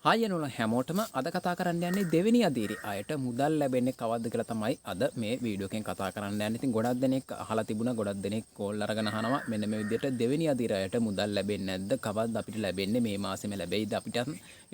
හායනුල හැමෝටම අද කතා කරන්න යන්නේ දෙවෙනි අදියරේ අයට මුදල් ලැබෙන්නේ කවද්ද කියලා තමයි අද මේ වීඩියෝ එකෙන් කතා කරන්න යන්නේ. ඉතින් ගොඩක් දෙනෙක් අහලා තිබුණා, ගොඩක් දෙනෙක් කෝල් අරගෙන අහනවා මෙන්න මේ විදිහට දෙවෙනි අදියරේ අයට මුදල් ලැබෙන්නේ නැද්ද? කවද්ද අපිට ලැබෙන්නේ? මේ මාසෙම ලැබෙයිද අපිට?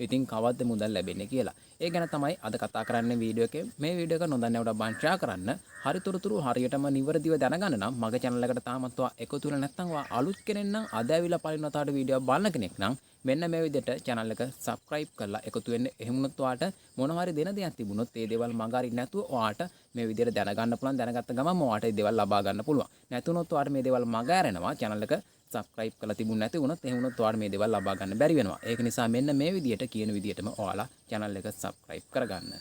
ඉතින් කවද්ද මුදල් ලැබෙන්නේ කියලා. ඒ ගැන තමයි අද කතා කරන්නේ වීඩියෝ එකේ. මේ වීඩියෝ එක නොදන්නවට බන් ෂෙයා කරන්න. හරිතුරුතුරු හරියටම නිවැරදිව දැනගන්න නම් මගේ channel එකට තාමත් ඔයා එකතු වෙලා නැත්නම් ඔයා අලුත් කෙනෙක් නම් අද ඇවිල්ලා පළවෙනි වතාවට වීඩියෝ බලන කෙනෙක් නම් මෙන්න මේ විදිහට channel එක subscribe කරලා එකතු වෙන්න. එහෙම වුණොත් ඔයාට මොනවා හරි දෙන දෙයක් තිබුණොත් ඒ දේවල් මග අරින්න නැතුව ඔයාට මේ විදිහට දැනගන්න පුළුවන්. දැනගත්ත ගමන් ඔයාට මේ දේවල් ලබා ගන්න පුළුවන්. නැතුනොත් ඔයාට මේ දේවල් මග ඇරෙනවා. channel එක subscribe කරලා තිබුණ නැති වුණොත් එහෙම වුණොත් ඔයාට මේ දේවල් ලබා ගන්න බැරි වෙනවා. ඒක නිසා මෙන්න මේ විදිහට කියන විදිහටම ඔයාලා channel එක subscribe කරගන්න.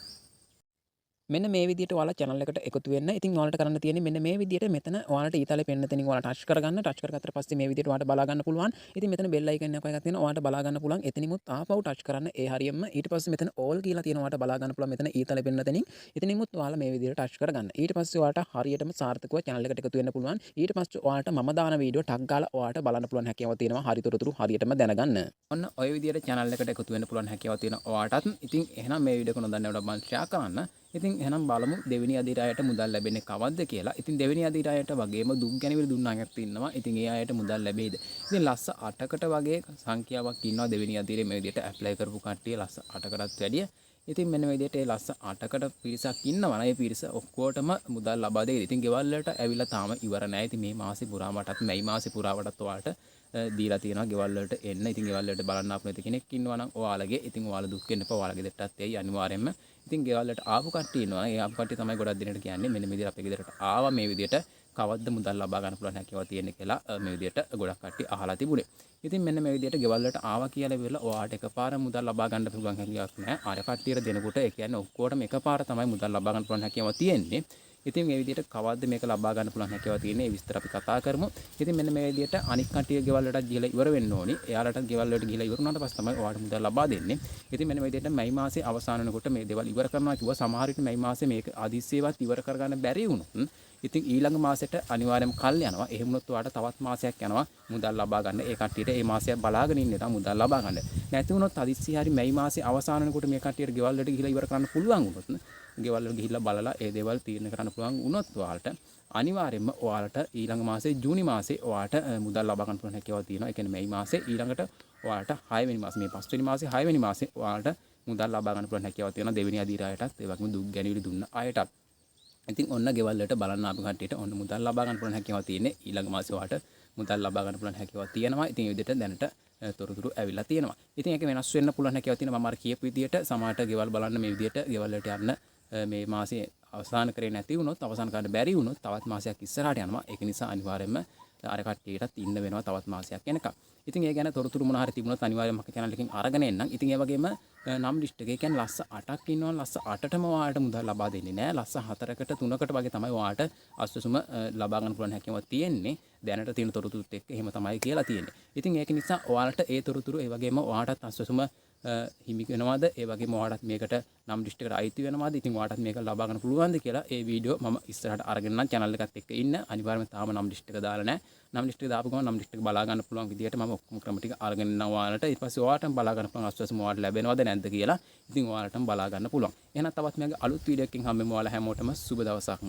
මෙන්න මේ විදිහට ඔයාලා channel එකට එකතු වෙන්න. ඉතින් ඔයාලට කරන්න තියෙන්නේ මෙන්න මේ විදිහට මෙතන ඔයාලට ඊතලේ පෙන්න තැනින් ඔයාලා ටච් කරගන්න. ටච් කරගත්තට පස්සේ මේ විදිහට ඔයාලට බලා ගන්න පුළුවන්. ඉතින් මෙතන bell icon එකක් තියෙනවා. ඔයාලට බලා ගන්න පුළුවන්. එතනිමුත් ආපහු ටච් කරන්න. ඒ හරියම ඊට පස්සේ මෙතන all කියලා තියෙනවා. ඔයාලට බලා ගන්න පුළුවන්. මෙතන ඊතලේ පෙන්න තැනින්. එතනිමුත් ඔයාලා මේ විදිහට ටච් කරගන්න. ඊට පස්සේ ඔයාලට හරියටම සාර්ථකව channel එකට එකතු වෙන්න පුළුවන්. ඊට පස්සේ ඔයාලට මම දාන වීඩියෝ ටග් ගාලා ඔයාලට බලන්න පුළුවන් හැකියාව තියෙනවා. හරියටම හරියටම දැනගන්න. ඔන්න ඔය විදිහට channel එකට එකතු වෙන්න පුළුවන් හැකියාව තියෙන ඔයාටත්. ඉතින් එහෙනම් මේ වීඩියෝ එක නොදන්නවට මම ෂෙයා කරන්න. ඉතින් එහෙනම් බලමු දෙවෙනි අදියර අයට මුදල් ලැබෙන්නේ කවද්ද කියලා. ඉතින් දෙවෙනි අදියර අයට වගේම දුක් ගැනවිල දුන්න අයත් ඉන්නවා. ඉතින් ඒ අයට මුදල් ලැබෙයිද? ඉතින් ලස්ස 8කට වගේ සංඛ්‍යාවක් ඉන්නවා දෙවෙනි අදියරේ මේ විදිහට ඇප්ලයි කරපු කට්ටිය ලස්ස 8කටත් වැඩිය. ඉතින් මෙන්න මේ විදිහට ඒ ලස්ස 8කට පිරිසක් ඉන්නවා නම් ඒ පිරිස ඔක්කොටම මුදල් ලබා දෙයි. ඉතින් ගෙවල් වලට ඇවිල්ලා තාම ඉවර නැහැ. ඉතින් මේ මාසේ පුරාවටත් මේ මාසේ පුරාවටත් ඔයාලට දීලා තියෙනවා ගෙවල් වලට එන්න. ඉතින් ගෙවල් වලට බලන්න ආපු නැති කෙනෙක් ඉන්නවා නම් ඔයාලගේ ඉතින් ඔයාලා දුක් වෙන්න එපා. ඔයාලගේ දෙට්ටත් එයි අනිවාර්යයෙන්ම. ඉතින් ගෙවල් වලට ආපු කට්ටිය ඉන්නවා. ඒ ආපු කට්ටිය තමයි ගොඩක් දිනකට කියන්නේ මෙන්න මේ විදිහට අපේ ගෙදරට ආවා මේ විදිහට කවද්ද මුදල් ලබා ගන්න පුළුවන් හැකියාව තියෙන්නේ කියලා මේ විදිහට ගොඩක් කට්ටිය අහලා තිබුණේ. ඉතින් මෙන්න මේ විදිහට ගෙවල් වලට ආවා කියලා ඉවරලා ඔයාට එකපාර මුදල් ලබා ගන්න පුළුවන් හැකියාවක් නැහැ. අර කට්ටියට දෙනකොට ඒ කියන්නේ ඔක්කොටම එකපාර තමයි මුදල් ලබා ගන්න පුළුවන් හැකියාව තියෙන්නේ. ඉතින් මේ විදිහට කවද්ද මේක ලබා ගන්න පුළුවන් හැකියාව තියෙන්නේ ඒ විස්තර අපි කතා කරමු. ඉතින් මෙන්න මේ විදිහට අනික් කට්ටිය ගෙවල් වලට ගිහලා ඉවර වෙන්න ඕනි. එයාලට ගෙවල් වලට ගිහලා ඉවර වුණාට පස්සේ තමයි ඔයාලට මුදල් ලබා දෙන්නේ. ඉතින් මෙන්න මේ විදිහට මැයි මාසේ අවසාන වෙනකොට මේ දේවල් ඉවර කරනවා කිව්වා. සමහර විට මැයි මාසේ මේක ආදිස්සේවත් ඉවර කරගන්න බැරි වුණොත් ඉතින් ඊළඟ මාසෙට අනිවාර්යයෙන්ම කල් යනවා. එහෙම වුණොත් ඔයාලට තවත් මාසයක් යනවා මුදල් ලබා ගන්න. ඒ කට්ටියට ඒ මාසයක් බලාගෙන ඉන්න තමයි මුදල් ලබා ගන්න. නැති වුණොත් අදිස්සිය හරි මැයි මාසේ අවසාන වෙනකොට මේ කට්ටියට ගෙවල් වලට ගිහලා ඉවර කරන්න පුළුවන් වුණොත් ගෙවල් වල ගිහිල්ලා බලලා ඒ දේවල් තීරණය කරන්න පුළුවන් වුණොත් ඔයාලට අනිවාර්යයෙන්ම ඔයාලට ඊළඟ මාසේ ජූනි මාසේ ඔයාලට මුදල් ලබා ගන්න පුළුවන් හැකියාව තියෙනවා. ඒ කියන්නේ මැයි මාසේ ඊළඟට ඔයාලට 6 වෙනි මාසේ මේ 5 වෙනි මාසේ 6 වෙනි මාසේ ඔයාලට මුදල් ලබා ගන්න පුළුවන් හැකියාව තියෙනවා දෙවෙනි අදියර අයටත් ඒ වගේම දුක් ගැනවිලි දුන්න අයටත්. ඉතින් ඔන්න ගෙවල් වලට බලන්න ආපු කට්ටියට ඔන්න මුදල් ලබා ගන්න පුළුවන් හැකියාව තියෙන්නේ. ඊළඟ මාසේ ඔයාලට මුදල් ලබා ගන්න පුළුවන් හැකියාව තියෙනවා. ඉතින් මේ විදිහට දැනට තොරතුරු ඇවිල්ලා තියෙනවා. ඉතින් ඒක වෙනස් වෙන්න පුළුවන් හැකියාව තියෙනවා. මම අර කියපු විදිහට සමහරට ගෙවල් බලන්න මේ විදිහට ගෙවල් වලට යන්න මේ මාසේ අවසන් කරේ නැති වුණොත් අවසන් කරන්න බැරි වුණොත් තවත් මාසයක් ඉස්සරහට යනවා. ඒක නිසා අනිවාර්යයෙන්ම අර කට්ටියටත් ඉන්න වෙනවා තවත් මාසයක් යනකම්. ඉතින් ඒ ගැන තොරතුරු මොනවා හරි තිබුණොත් අනිවාර්යයෙන්ම මගේ channel එකෙන් අරගෙන එන්නම්. ඉතින් ඒ වගේම නම් ලිස්ට් එක. ඒ කියන්නේ ලස්ස 8ක් ඉන්නවා. ලස්ස 8ටම ඔයාලට මුදල් ලබා දෙන්නේ නැහැ. ලස්ස 4කට 3කට වගේ තමයි ඔයාලට අස්වැසුම ලබා ගන්න පුළුවන් හැකියාවක් තියෙන්නේ. දැනට තියෙන තොරතුරුත් එක්ක එහෙම තමයි කියලා තියෙන්නේ. ඉතින් ඒක නිසා ඔයාලට ඒ තොරතුරු ඒ වගේම ඔයාටත් අස්වැසුම හිමි වෙනවාද ඒ වගේම ඔයාලට මේකට නම් ලිස්ට් එකට අයිති වෙනවාද ඉතින් ඔයාලට මේක ලබා ගන්න පුළුවන්ද කියලා ඒ වීඩියෝ මම ඉස්සරහට අරගෙන නම් channel එකත් එක්ක ඉන්න අනිවාර්යයෙන්ම තාම නම් ලිස්ට් එක දාලා නැහැ නම් ලිස්ට් එක දාපු ගමන් නම් ලිස්ට් එක බලා ගන්න පුළුවන් විදියට මම ඔක්කොම ක්‍රම ටික අරගෙන ඉන්නවා ඔයාලට ඊට පස්සේ ඔයාලටම බලා ගන්න පුළුවන් අස්වැසුම ඔයාලට ලැබෙනවද නැද්ද කියලා ඉතින් ඔයාලටම බලා ගන්න පුළුවන් එහෙනම් තවත් මේගේ අලුත් වීඩියෝ එකකින් හම්බෙමු ඔයාලා හැමෝටම සුබ දවසක්